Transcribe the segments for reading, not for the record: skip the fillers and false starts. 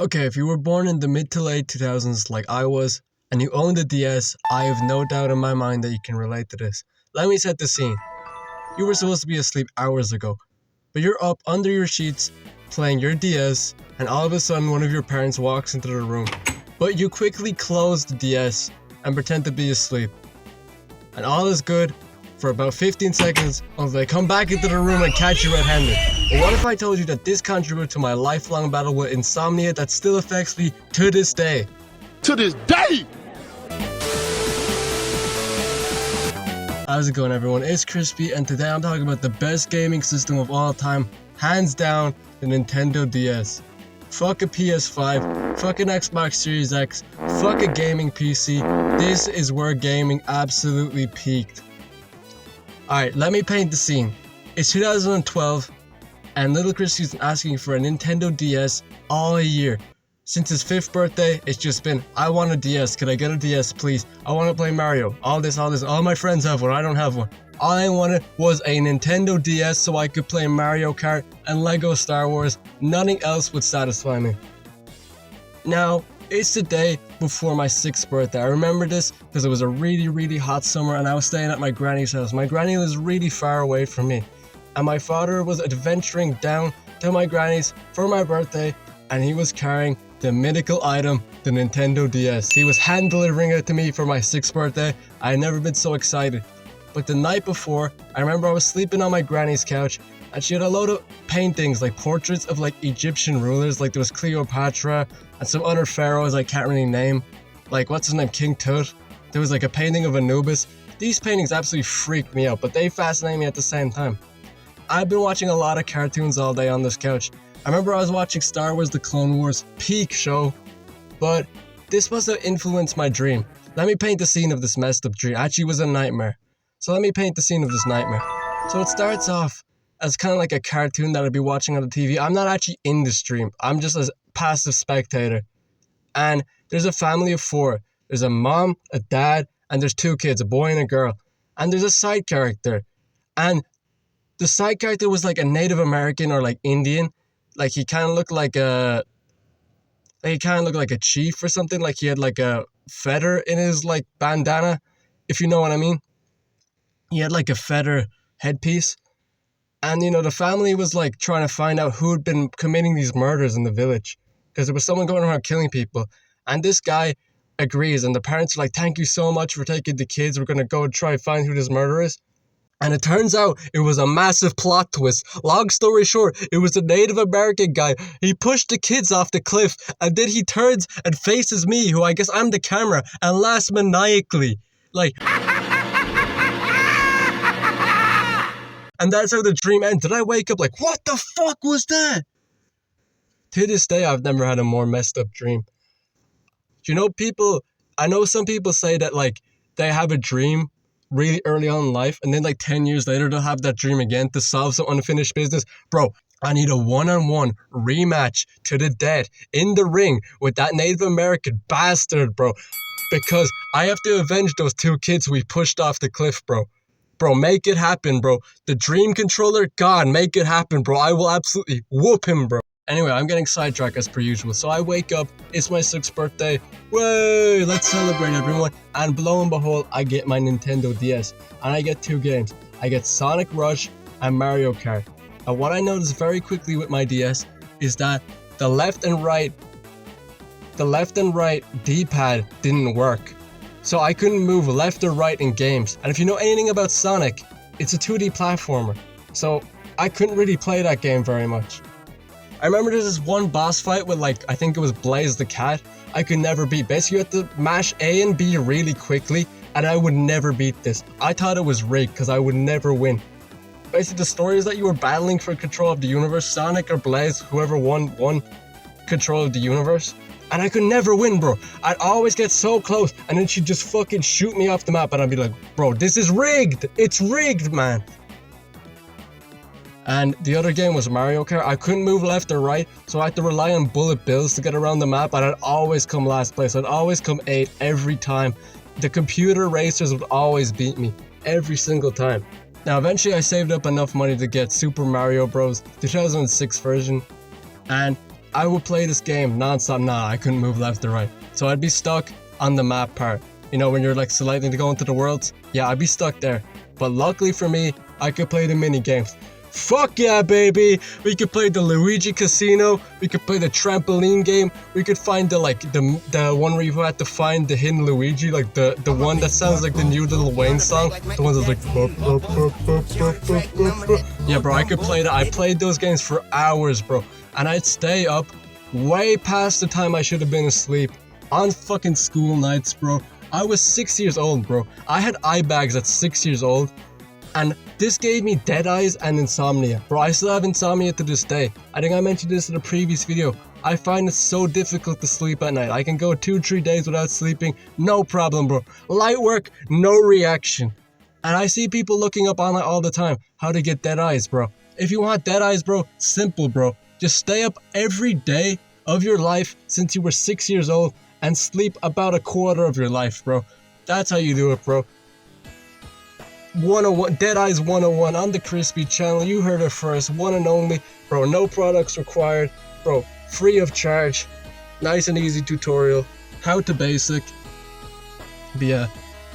Okay, if you were born in the mid to late 2000s like I was, and you owned a DS, I have no doubt in my mind that you can relate to this. Let me set the scene. You were supposed to be asleep hours ago, but you're up under your sheets playing your DS, and all of a sudden one of your parents walks into the room. But you quickly close the DS and pretend to be asleep. And all is good for about 15 seconds until they come back into the room and catch you red-handed. But what if I told you that this contributed to my lifelong battle with insomnia that still affects me to this day? To this day! How's it going, everyone? It's Crispy, and today I'm talking about the best gaming system of all time, hands down, the Nintendo DS. Fuck a PS5, fuck an Xbox Series X, fuck a gaming PC. This is where gaming absolutely peaked. Alright, let me paint the scene. It's 2012, and little Christy's been asking for a Nintendo DS all year. Since his 5th birthday, it's just been, I want a DS, could I get a DS please? I want to play Mario, all this, all my friends have one, I don't have one. All I wanted was a Nintendo DS so I could play Mario Kart and Lego Star Wars, nothing else would satisfy me. Now, it's the day before my 6th birthday. I remember this because it was a really hot summer and I was staying at my granny's house. My granny was really far away from me, and my father was adventuring down to my granny's for my birthday, and he was carrying the mythical item, the Nintendo DS. He was hand delivering it to me for my 6th birthday. I had never been so excited. But the night before, I remember I was sleeping on my granny's couch, and she had a load of paintings, like portraits of like Egyptian rulers, like there was Cleopatra and some other pharaohs I can't really name, like what's his name, King Tut. There was like a painting of Anubis. These paintings absolutely freaked me out, but they fascinate me at the same time. I've been watching a lot of cartoons all day on this couch. I remember I was watching Star Wars The Clone Wars, peak show, but this must have influenced my dream. Let me paint the scene of this messed up dream. Actually, it was a nightmare. So let me paint the scene of this nightmare. So it starts off as kind of like a cartoon that I'd be watching on the TV. I'm not actually in the stream. I'm just a passive spectator. And there's a family of 4. There's a mom, a dad, and there's 2 kids, a boy and a girl. And there's a side character. And the side character was like a Native American or like Indian. Like he kind of looked like a chief or something. Like he had like a feather in his like bandana, if you know what I mean. He had like a feather headpiece. And, you know, the family was like trying to find out who had been committing these murders in the village. Because there was someone going around killing people. And this guy agrees. And the parents are like, thank you so much for taking the kids. We're going to go and try and find who this murderer is. And it turns out it was a massive plot twist. Long story short, it was a Native American guy. He pushed the kids off the cliff. And then he turns and faces me, who I guess I'm the camera, and laughs maniacally. Like... And that's how the dream ended. I wake up like, what the fuck was that? To this day, I've never had a more messed up dream. You know, I know some people say that like they have a dream really early on in life, and then like 10 years later, they'll have that dream again to solve some unfinished business. Bro, I need a one-on-one rematch to the death in the ring with that Native American bastard, bro. Because I have to avenge those 2 kids we pushed off the cliff, bro. Bro, make it happen, bro. The dream controller, God, make it happen, bro. I will absolutely whoop him, bro. Anyway, I'm getting sidetracked as per usual. So I wake up, it's my 6th birthday. Way, let's celebrate, everyone. And lo and behold, I get my Nintendo DS. And I get 2 games. I get Sonic Rush and Mario Kart. And what I noticed very quickly with my DS is that the left and right D-pad didn't work. So I couldn't move left or right in games. And if you know anything about Sonic, it's a 2D platformer. So I couldn't really play that game very much. I remember there's this one boss fight with like, I think it was Blaze the cat. I could never beat. Basically you had to mash A and B really quickly, and I would never beat this. I thought it was rigged because I would never win. Basically the story is that you were battling for control of the universe. Sonic or Blaze, whoever won control of the universe. And I could never win, bro. I'd always get so close, and then she'd just fucking shoot me off the map, and I'd be like, bro, this is rigged. It's rigged, man. And the other game was Mario Kart. I couldn't move left or right, so I had to rely on bullet bills to get around the map, and I'd always come last place. I'd always come 8 every time. The computer racers would always beat me, every single time. Now, eventually I saved up enough money to get Super Mario Bros. 2006 version, and I would play this game non-stop. Nah, I couldn't move left or right. So I'd be stuck on the map part. You know, when you're like selecting to go into the worlds? Yeah, I'd be stuck there. But luckily for me, I could play the mini games. Fuck yeah, baby! We could play the Luigi Casino. We could play the trampoline game. We could find the one where you had to find the hidden Luigi, like the one that sounds like the new Lil Wayne song. The one that's like. Yeah, bro, I could play that. I played those games for hours, bro, and I'd stay up way past the time I should have been asleep on fucking school nights, bro. I was 6 years old, bro. I had eye bags at 6 years old. And this gave me dead eyes and insomnia. Bro, I still have insomnia to this day. I think I mentioned this in a previous video. I find it so difficult to sleep at night. I can go 2-3 days without sleeping. No problem, bro. Light work, no reaction. And I see people looking up online all the time how to get dead eyes, bro. If you want dead eyes, bro, simple, bro. Just stay up every day of your life since you were 6 years old and sleep about a quarter of your life, bro. That's how you do it, bro. 101, Dead Eyes 101 on the Crispy channel. You heard it first, one and only, bro. No products required, bro. Free of charge. Nice and easy tutorial. How to basic. But yeah,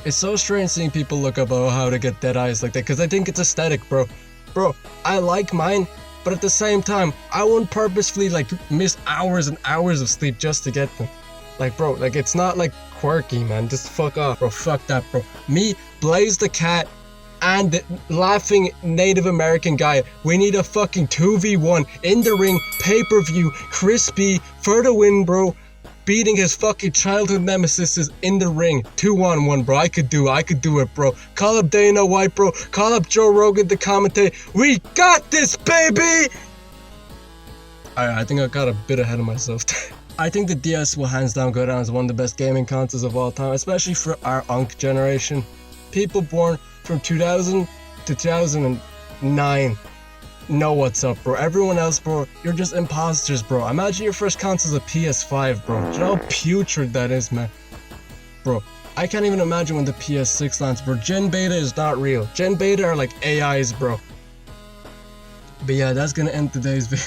it's so strange seeing people look up how to get dead eyes like that, because I think it's aesthetic, bro. Bro, I like mine, but at the same time, I won't purposefully like miss hours and hours of sleep just to get them. Like, bro, like it's not like quirky, man. Just fuck off, bro. Fuck that, bro. Me, Blaze the Cat, and the laughing Native American guy. We need a fucking 2v1 in the ring, pay-per-view, Crispy for the win, bro. Beating his fucking childhood nemesis in the ring. 2-on-1, bro. I could do it, bro. Call up Dana White, bro. Call up Joe Rogan to commentate. We got this, baby! I think I got a bit ahead of myself. I think the DS will hands down go down as one of the best gaming consoles of all time, especially for our UNC generation. People born from 2000 to 2009 know what's up, bro. Everyone else, bro, you're just imposters, bro. Imagine your first console's a PS5, bro. Do you know how putrid that is, man? Bro, I can't even imagine when the PS6 launched, bro. Gen Beta is not real. Gen Beta are like AIs, bro. But yeah, that's gonna end today's video.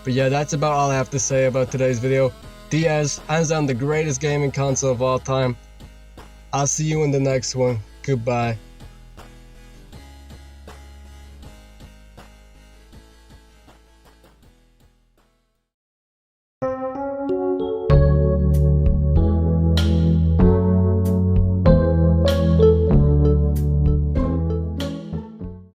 But yeah, that's about all I have to say about today's video. DS, hands down the greatest gaming console of all time. I'll see you in the next one. Goodbye.